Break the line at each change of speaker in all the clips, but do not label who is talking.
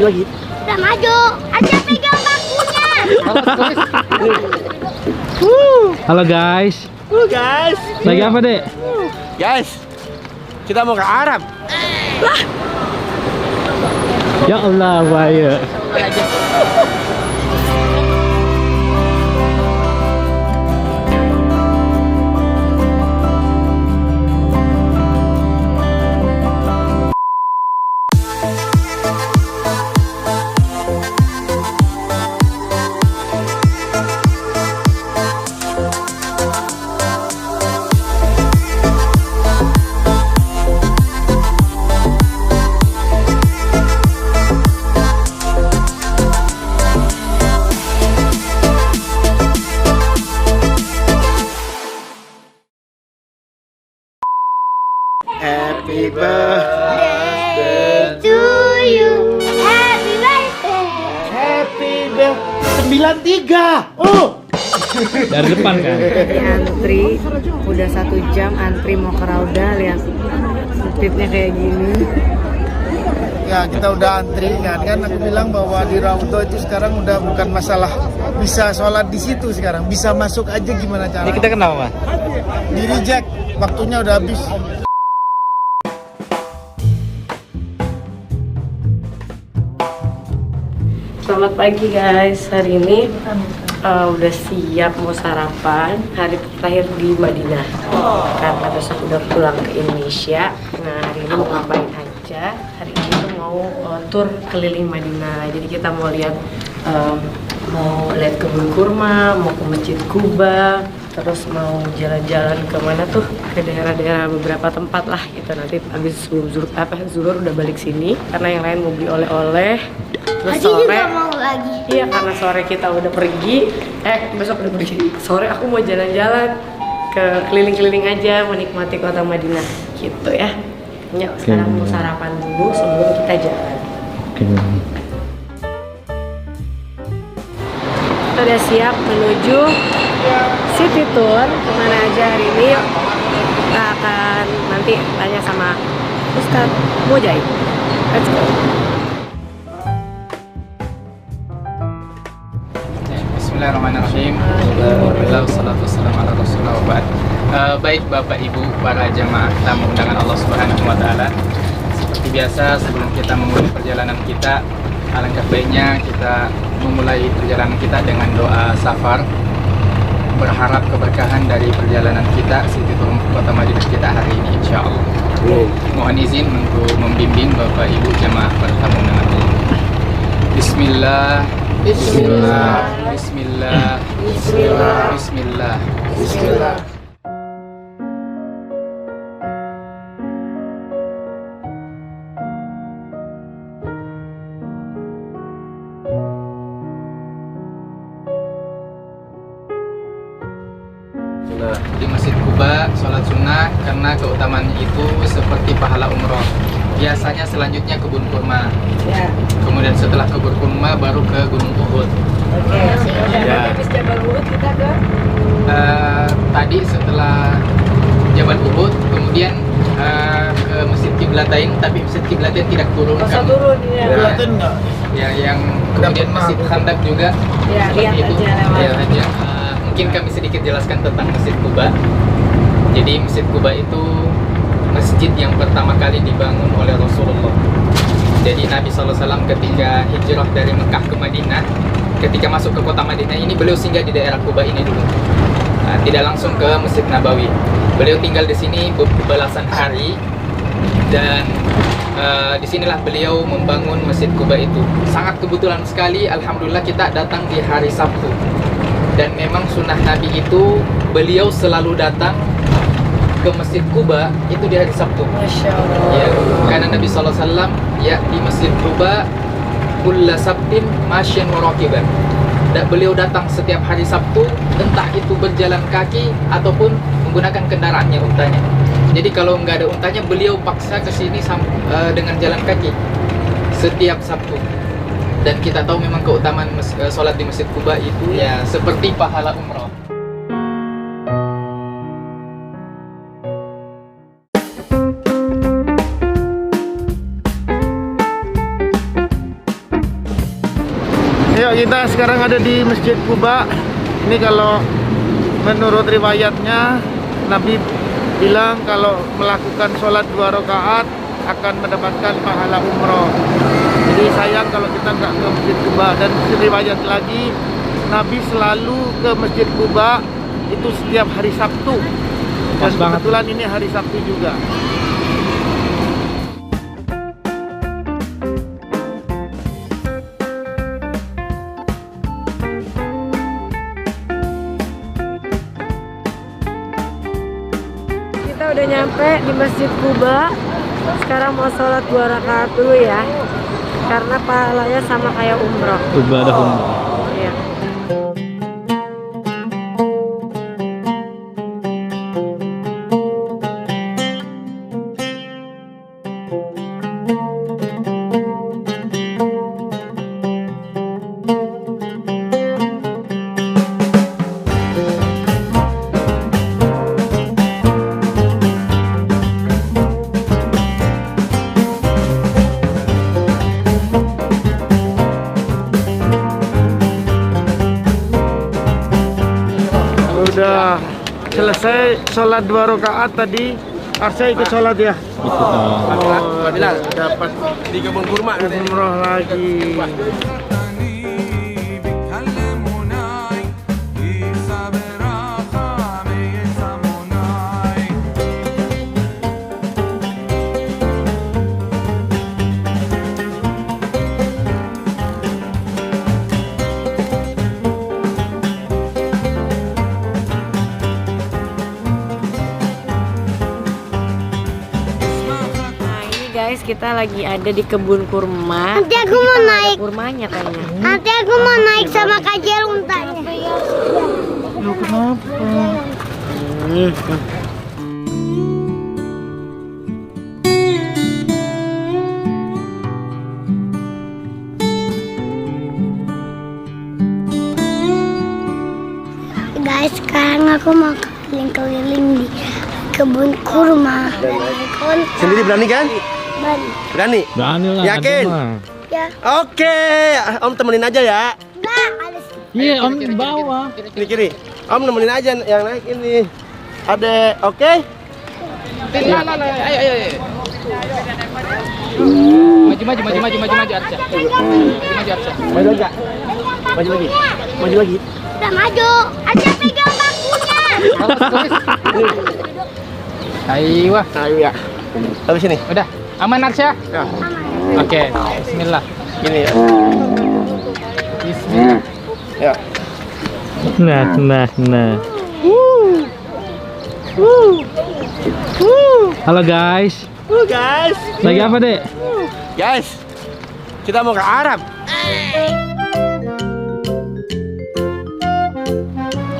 lagi.
Udah maju. Aja pegang bangkunya.
Halo guys.
Halo guys.
Lagi apa, Dek?
Guys, kita mau ke Arab.
Ya Allah, bahaya.
Happy birthday
To you. Happy birthday.
Happy birthday 93. Oh.
Dari depan kan?
Di antri udah 1 jam antri mau ke Rauda, lihat sempitnya kayak gini.
Ya kita udah antri kan aku bilang bahwa di Raudhah itu sekarang udah bukan masalah bisa sholat di situ, sekarang bisa masuk aja gimana
Ini
caranya.
kita kenal, Mas?
Di reject, waktunya udah habis.
Selamat pagi guys, hari ini udah siap mau sarapan, hari terakhir di Madinah. Karena besok udah pulang ke Indonesia. Nah hari ini mau ngapain aja? Hari ini tuh mau tur keliling Madinah. Jadi kita mau lihat kebun kurma, mau ke Masjid Kuba, terus mau jalan-jalan ke mana tuh, ke daerah-daerah beberapa tempat lah gitu. Nanti habis zuhur udah balik sini karena yang lain mau beli oleh-oleh. Terus
Aji
sore,
juga mau lagi.
iya karena sore kita udah pergi, besok udah pergi. Sore aku mau jalan-jalan ke keliling-keliling aja, menikmati kota Madinah gitu ya. Yuk sekarang mau sarapan dulu sebelum kita jalan.
Oke.
Kita udah siap menuju city tour kemana aja hari ini. Yuk. Kita akan nanti tanya sama Ustadz Mujai. Let's go.
Bismillahirrahmanirrahim. Alhamdulillah wassalatu wassalamu ala Rasulillah wa ba'd. Baik Bapak Ibu para jamaah tamu undangan Allah Subhanahu wa taala. Seperti biasa sebelum kita memulai perjalanan kita, alangkah baiknya kita memulai perjalanan kita dengan doa safar. Berharap keberkahan dari perjalanan kita Siti Tur Kota Madinah kita hari ini insyaallah. Mohon izin untuk membimbing Bapak Ibu jamaah para tamu undangan Allah. Bismillah. Bismillah. Bismillah. Bismillah. Bismillah. Bismillah. Di Masjid Kuba sholat sunnah karena keutamaan itu seperti pahala umroh. Biasanya selanjutnya kebun kurma.
Ya.
Kemudian setelah kebun kurma baru ke Gunung Uhud.
Oke.
Ya.
Habis Jabal Uhud kita ke
Tadi setelah Jabal Uhud, kemudian ke Masjid Qiblatain, tapi Masjid Qiblatain tidak turun.
Masa
kan?
turun ya.
Kelihatan nggak?
Ya, yang kemudian
pernah
Masjid
aku.
Khandak juga.
Ya,
seperti
lihat
itu.
aja lewat.
Ya, aja. Mungkin kami sedikit jelaskan tentang Masjid Kuba. Jadi Masjid Kuba itu masjid yang pertama kali dibangun oleh Rasulullah. Jadi Nabi SAW ketika hijrah dari Mekah ke Madinah, ketika masuk ke kota Madinah ini beliau singgah di daerah Kuba ini dulu. Tidak langsung ke Masjid Nabawi. Beliau tinggal di sini belasan hari dan disinilah beliau membangun Masjid Kuba itu. Sangat kebetulan sekali, alhamdulillah kita datang di hari Sabtu. Dan memang sunnah Nabi itu beliau selalu datang ke Masjid Kuba itu di hari Sabtu.
Masya Allah.
Ya, karena Nabi SAW ya di Masjid Kuba kulla sabtin masyan wa raqiban. Dan beliau datang setiap hari Sabtu, entah itu berjalan kaki ataupun menggunakan kendaraannya, untanya. Jadi kalau nggak ada untanya, beliau paksa ke sini dengan jalan kaki setiap Sabtu. Dan kita tahu memang keutamaan sholat di Masjid Kuba itu ya seperti pahala umroh.
Ya, kita sekarang ada di Masjid Quba. Ini kalau menurut riwayatnya Nabi bilang kalau melakukan sholat 2 rakaat akan mendapatkan pahala umroh. Jadi sayang kalau kita nggak ke Masjid Quba. Dan riwayat lagi Nabi selalu ke Masjid Quba itu setiap hari Sabtu. Dan
Pas banget.
kebetulan ini hari Sabtu juga.
Kita udah nyampe di Masjid Quba. Sekarang mau sholat 2 rakaat dulu ya. Karena pahalanya sama kayak umroh.
Ibadah umrah.
Iya.
Udah selesai sholat 2 rakaat tadi, Arsya ikut sholat ya. Oh, dapat
Di kebun kurma katanya.
umroh lagi.
Nah ini guys, kita lagi ada di kebun kurma.
Nanti aku
Tapi
mau
kita nggak ada
naik.
kurmanya kayaknya.
Nanti aku mau naik sama Kak Jeluntanya.
Loh, kenapa?
Guys, sekarang aku mau keliling-keliling di kebun kurma.
Sendiri berani kan? Berani?
Berani lah.
Yakin?
ada mah.
Ya,
Oke, Om temenin aja ya.
enggak, ada
Iya, Om di bawah.
Ini kiri. Om nemenin aja yang naik ini. Ada, oke?
Maju Arca.
Maju enggak? Maju lagi. Maju lagi.
udah maju. Aja pegang bakunya.
Ayo,
Ayo ya. Habis sini.
udah aman Arca?
Ya.
Oke, Bismillah.
Gini ya.
Bismillah.
Ya.
Nah. Halo guys.
Guys.
Lagi apa, Dek?
Guys. Kita mau ke Arab.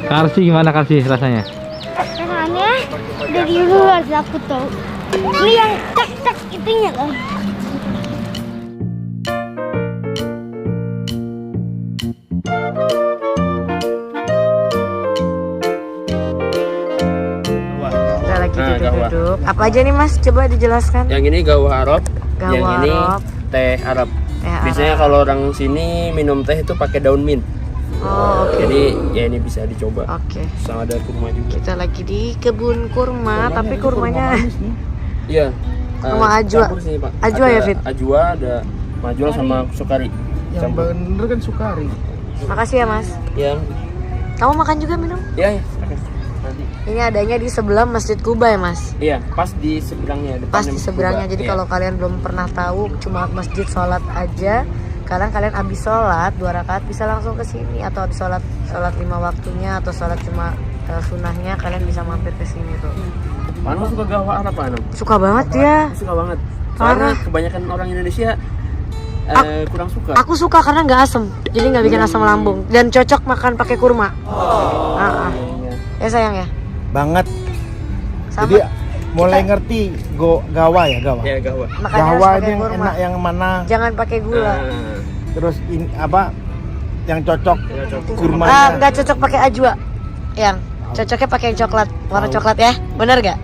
Karsi gimana Karsi rasanya?
Rasanya dari luar aku tahu. Ini yang cek itunya loh.
Kita lagi
Nah, gawah.
duduk. Apa aja nih Mas? Coba dijelaskan.
Yang ini gawah Arab,
Gawah
yang ini
Arab.
teh Arab.
Teh Arab.
Biasanya kalau orang sini minum teh itu pakai daun mint.
Oh, oke.
Jadi ya ini bisa dicoba.
Oke.
Sama ada kurma juga.
Kita lagi di kebun kurma, tapi kurmanya
Iya.
Kurma ajwa.
campur sini, Pak.
Ajwa
Ada
ya, Fit?
Ajwa, ada majwa sama sukari.
Yang bener kan Sukari.
Makasih ya Mas.
Yang
Kamu makan juga minum?
ya. Oke. Nanti.
Ini adanya di sebelah Masjid Quba ya Mas?
Iya, pas di seberangnya.
Pas
depannya
di seberangnya.
Kuba.
Jadi
Iya.
kalau kalian belum pernah tahu cuma masjid sholat aja, kalian abis sholat 2 rakaat bisa langsung ke sini, atau habis sholat 5 waktunya, atau sholat cuma sunahnya, kalian bisa mampir ke sini tuh.
Manu suka gawah Arab, Manu?
Suka banget ya.
Aku suka banget.
Parah.
Soalnya kebanyakan orang Indonesia kurang suka.
Aku suka karena nggak asem, jadi nggak bikin asam lambung dan cocok makan pakai kurma. Ya sayang ya.
Banget.
Sama.
Jadi mulai ngerti gawa ya, gawa.
Ya gawah.
Makanya harus
Gawa
pakai
yang
kurma.
enak yang mana?
Jangan pakai gula.
Terus ini apa? Yang cocok
Ah,
kurmanya.
nggak cocok pakai ajwa. Yang cocoknya pakai yang coklat, warna coklat ya. Bener gak?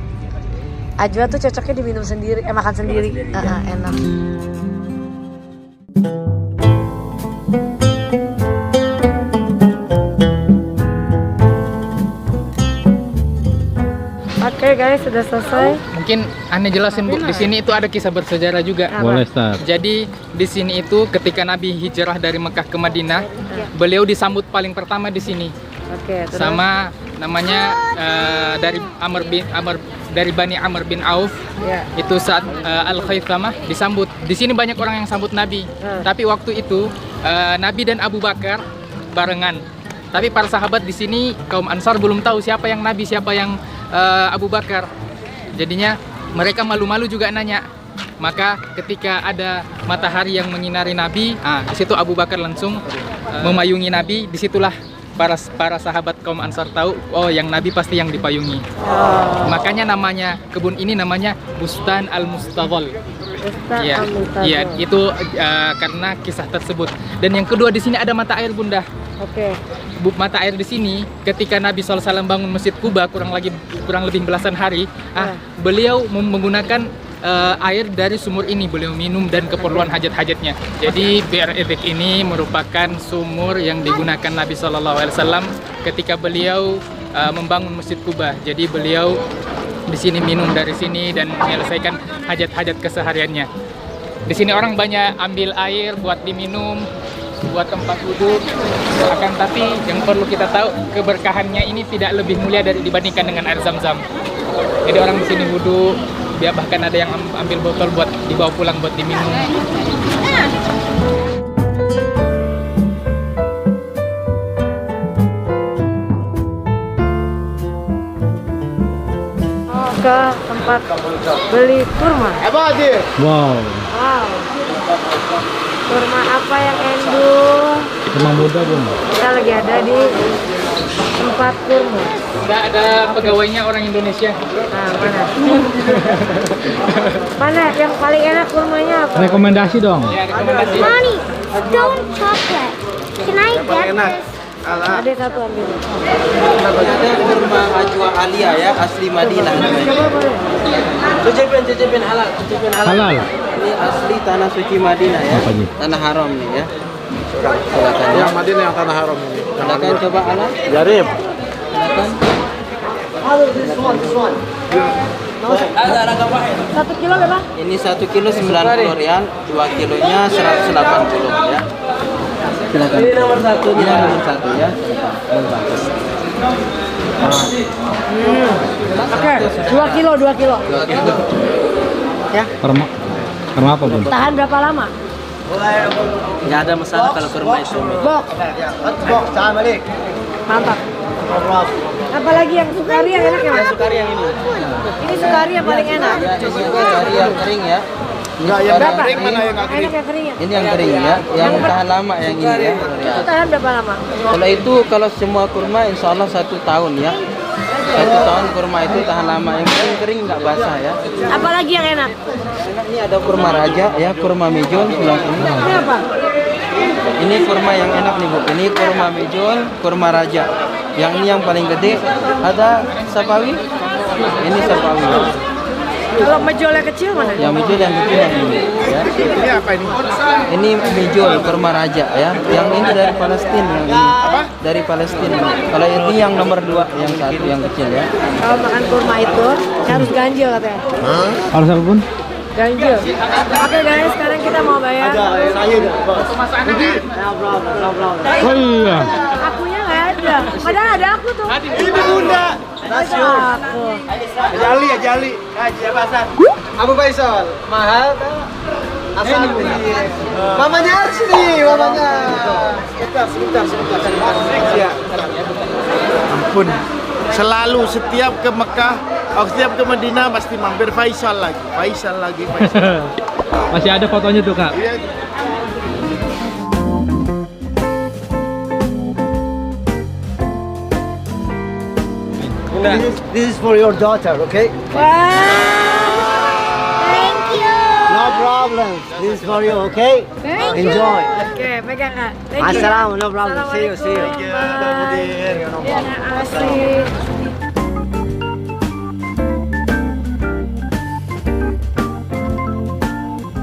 Ajwa tuh cocoknya diminum sendiri, makan sendiri. Enak. guys, sudah selesai.
Mungkin aneh jelasin Bu, di sini itu ada kisah bersejarah juga.
Boleh, Ustaz.
Jadi di sini itu ketika Nabi hijrah dari Mekah ke Madinah, beliau disambut paling pertama di sini
Oke, terus.
sama namanya dari Bani Amr bin Auf.
Ya.
Itu saat Al-Khaythamah disambut. Di sini banyak orang yang sambut Nabi. Tapi waktu itu Nabi dan Abu Bakar barengan. Tapi para sahabat di sini kaum Ansar belum tahu siapa yang Nabi, siapa yang Abu Bakar. Jadinya mereka malu-malu juga nanya. Maka ketika ada matahari yang menyinari Nabi, di situ Abu Bakar langsung memayungi Nabi. Disitulah para sahabat kaum Ansar tahu, oh yang Nabi pasti yang dipayungi. Makanya namanya kebun ini namanya Bustan Al-Mustadhal. Iya, iya, itu karena kisah tersebut. Dan yang kedua di sini ada mata air Bunda.
Oke.
Mata air di sini ketika Nabi SAW bangun Masjid Kuba kurang lebih belasan hari, beliau menggunakan air dari sumur ini beliau minum dan keperluan hajat-hajatnya. Jadi Bir Idik ini merupakan sumur yang digunakan Nabi SAW ketika beliau membangun Masjid Kuba. Jadi beliau di sini minum dari sini dan menyelesaikan hajat-hajat kesehariannya. Di sini orang banyak ambil air buat diminum, buat tempat wudhu. Akan tapi yang perlu kita tahu, keberkahannya ini tidak lebih mulia dibandingkan dengan air Zam-Zam. Jadi orang di sini wudhu, dia bahkan ada yang ambil botol buat dibawa pulang buat diminum.
Ke tempat beli kurma.
Wow.
Wow. Kurma apa yang endul?
Kurma muda, Bun.
Kita lagi ada di tempat kurma.
Ada pegawainya orang Indonesia.
Nah, mana? Mana yang paling enak kurmanya apa?
Rekomendasi dong.
Ya, rekomendasi.
Mommy, stone chocolate. Can I get this?
Ada satu ambil.
Ada kurma Ajwa Alia ya, asli Madinah.
Coba boleh?
Cicipin halal,
Halal.
Ini asli tanah suci Madinah ya.
Apa, Ji?
Tanah haram nih ya. Silakan ya.
Yang Madinah yang tanah haram ini.
Silakan coba halal.
Jarib.
Silakan.
1 kilo berapa?
Ini 1 kilo 90 rial, 2 kilonya 180 ya. Silakan. Ini nomor 1 ya. Nomor 1 ya. Bagus.
Oke, 2 kilo.
2 kilo.
Kurma apa, Bun?
Tahan berapa lama?
Nggak ada masalah kalau kurma itu.
Bok. Mantap. Apalagi yang sukari yang enak ya, Mas?
Sukari yang ini.
Ini sukari yang paling enak.
Ya, ini sukari yang kering ya.
Enggak, yang
Berapa?
kering mana yang nggak kering?
Enak yang kering ya?
Ini yang kering ya, yang tahan lama yang ini ya.
Itu tahan berapa lama?
Kalau itu kalau semua kurma insya Allah 1 tahun ya. 1 tahun kurma itu tahan lama, yang kering nggak basah ya.
Apalagi yang enak?
Ini ada kurma raja ya, kurma mijol sebelah sini.
Ini apa?
Ini kurma yang enak nih Bu. Ini kurma mijol, kurma raja. Yang ini yang paling gede. Ada sapawi. Ini sapawi. Ya.
Kalau menjual yang kecil mana?
Yang mijol yang kecil yang ini ya.
Ini apa ini?
Ini mijol kurma raja ya. Yang ini dari Palestina yang ini.
Apa?
Dari Palestina. Kalau ini yang nomor 2, yang satu yang kecil ya.
Kalau makan kurma itu harus ganjil katanya.
Harus apa, Bun?
Ganjil. Oke guys, sekarang kita mau bayar.
Oh iya.
Akunya nggak ada. Padahal ada aku tuh.
Ini Bunda.
Ada aku.
Ajali. Haji Pasar. Abu Faisal. Mahal kan? Asal mamanya Arsni, mamanya. Sebentar. Ya. Ampun. Selalu setiap ke Mekah, setiap ke Madinah pasti mampir Faisal lagi.
Masih ada fotonya tuh, Kak.
Iya.
This is for your daughter, okay?
Thank you.
No problem. This is for you, okay? Enjoy.
Oke, pegang Kak. Thank you.
Assalamu, no problem. See you.
Bye. Ya, asik.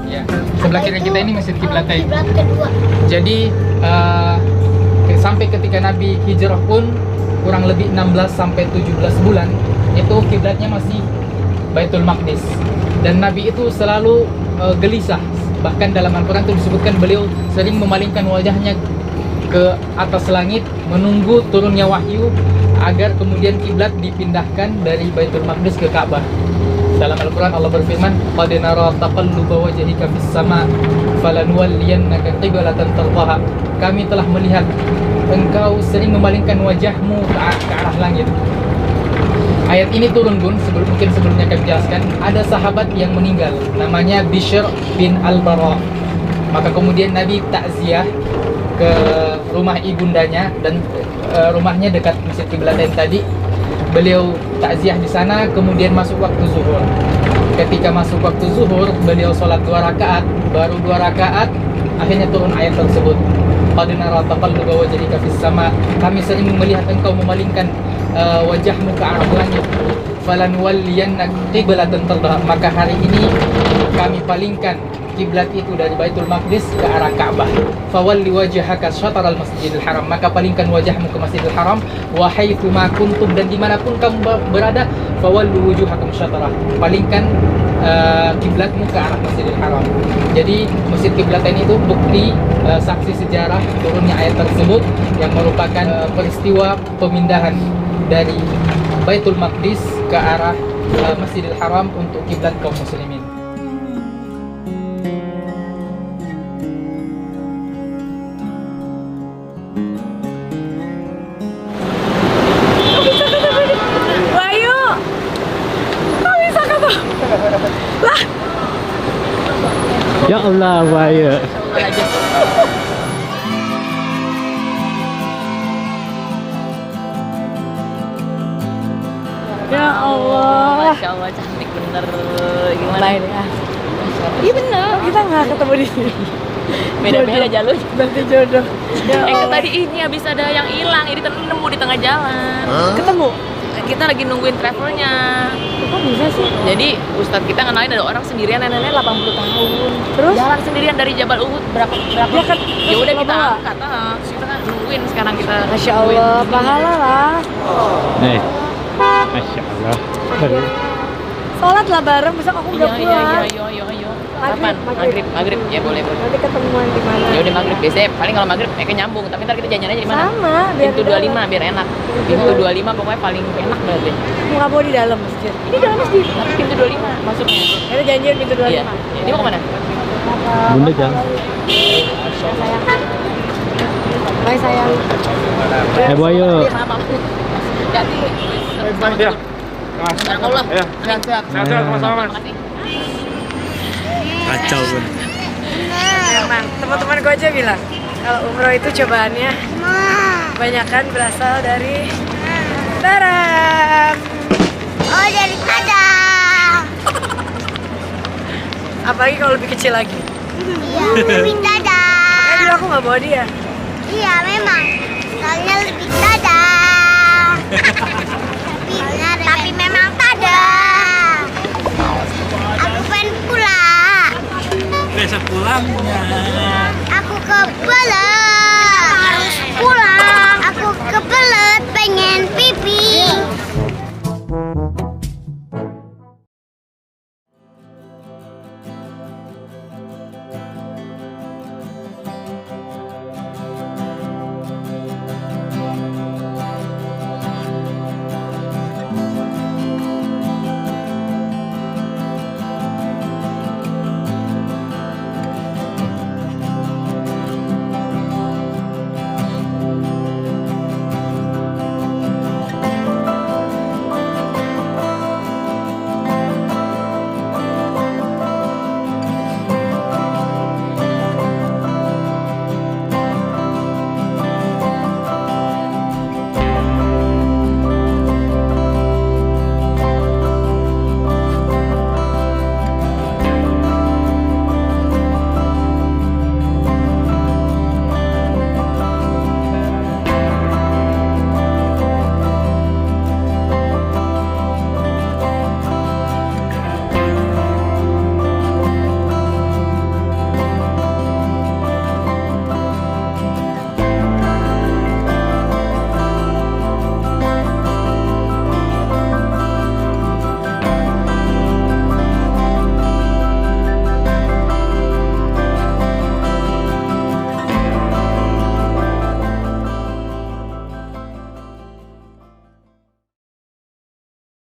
Ya. Sebelah kiri kita ini Masjid Qiblatain.
Kiblat kedua.
Jadi sampai ketika Nabi hijrah pun kurang lebih 16 sampai 17 bulan itu kiblatnya masih Baitul Maqdis. Dan Nabi itu selalu gelisah. Bahkan dalam Al-Quran itu disebutkan beliau sering memalingkan wajahnya ke atas langit menunggu turunnya wahyu agar kemudian kiblat dipindahkan dari Baitul Maqdis ke Ka'bah. Dalam Al-Quran Allah berfirman, "Qad nara taqalluba wajhika fis sama' falanuwalliyannaka qiblatan tardaha." Kami telah melihat engkau sering memalingkan wajahmu ke arah langit. Ayat ini turun Bun, mungkin sebelumnya kami jelaskan, ada sahabat yang meninggal namanya Bishr bin Al-Bara. Maka kemudian Nabi takziah ke rumah ibundanya dan rumahnya dekat Masjid Qiblatain tadi. Beliau takziah di sana, kemudian masuk waktu zuhur. Ketika masuk waktu zuhur, beliau sholat 2 rakaat, baru 2 rakaat akhirnya turun ayat tersebut. Qad nara taqalluba wajhika fis sama'. Kami sering melihat engkau memalingkan wajahmu ke arah langit. Falanuwalliyannaka qiblatan tardaha. Maka hari ini kami palingkan kiblat itu dari Baitul Maqdis ke arah Ka'bah. Fawalli wajhaka syatral Masjidil Haram. Maka palingkan wajahmu ke Masjidil Haram. Wa haitsu ma kuntum, dan dimanapun kamu berada, fawallu wujuhakum syatrah. Palingkan kiblatmu ke arah Masjidil Haram. Jadi Masjid Qiblatain itu bukti saksi sejarah turunnya ayat tersebut yang merupakan peristiwa pemindahan dari Baitul Maqdis ke arah Masjidil Haram untuk kiblat kaum muslimin.
Bayu, kok bisa kata? Lah,
Ya Allah, Bayu.
ya Allah.
Masya Allah, cantik bener. Gimana
Lain ya. Iya bener, kita nggak ketemu di sini.
beda-beda jalur.
Berarti jodoh. Ya Allah.
Tadi ini habis ada yang hilang, jadi nemu di tengah jalan.
Ketemu.
Kita lagi nungguin travelnya.
Kok bisa sih?
Jadi Ustadz kita ngenalin ada orang sendirian, nenek 80 tahun.
Terus?
Jalan sendirian dari Jabal Uhud berapa?
Ya kan,
Ya udah
terus
kita
bawa.
angkat. Kita kan nungguin sekarang kita.
Masya
nungguin
Allah,
ini.
pahala lah.
Masya Allah.
Sholat lah bareng, besok aku udah
Iya,
pulang.
iya.
Maghrib,
Kapan?
maghrib.
Maghrib. Ya boleh.
Nanti ketemuan di mana?
Ya udah maghrib. Biasanya paling kalau maghrib nyambung, tapi ntar kita janjian aja di mana?
Sama, biar
Pintu
di
25 biar enak. Pintu 25 pokoknya paling enak berarti.
Nggak mau di dalam masjid.
Ini dalam masjid, tapi pintu 25 masuknya.
Kita janjian pintu 25.
Iya. Ini mau kemana?
Bunda jangan.
Sayang. Bye sayang.
Bayu.
Jadi,
Ya.
Barakallah.
Ya, sehat-sehat. Sehat-sehat sama-sama, Mas.
Makasih.
Kacau Bun.
Emang teman-teman gue aja bilang kalau umroh itu cobaannya kebanyakan berasal dari Barat.
Oh, dari Padang.
Apalagi kalau lebih kecil lagi.
Iya, lebih dadah.
Makanya dulu aku nggak bawa dia.
Iya, memang. Soalnya lebih dadah. Tapi memang dadah. Aku pengen pulang.
Besok pulangnya.
Aku kebelet. Harus pulang. Aku kebelet pengen pipi.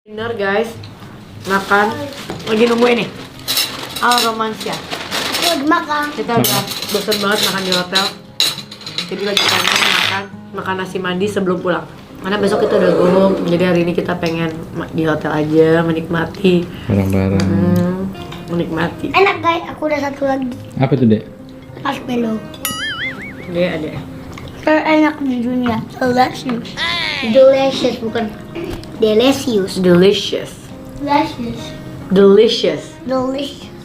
Dinner guys, makan, lagi nungguin nih Al Romansya.
Lagi makan.
Kita udah bosan banget makan di hotel, jadi lagi pengen makan nasi mandi sebelum pulang. Karena besok kita udah go home, jadi hari ini kita pengen di hotel aja menikmati
Barang-barang.
menikmati.
Enak guys, aku udah satu lagi.
Apa tuh, Dek?
Marshmallow.
Dia ada
Terenak di dunia. Delicious. Delicious bukan delicious.
delicious,
Delicious.
delicious.
Delicious.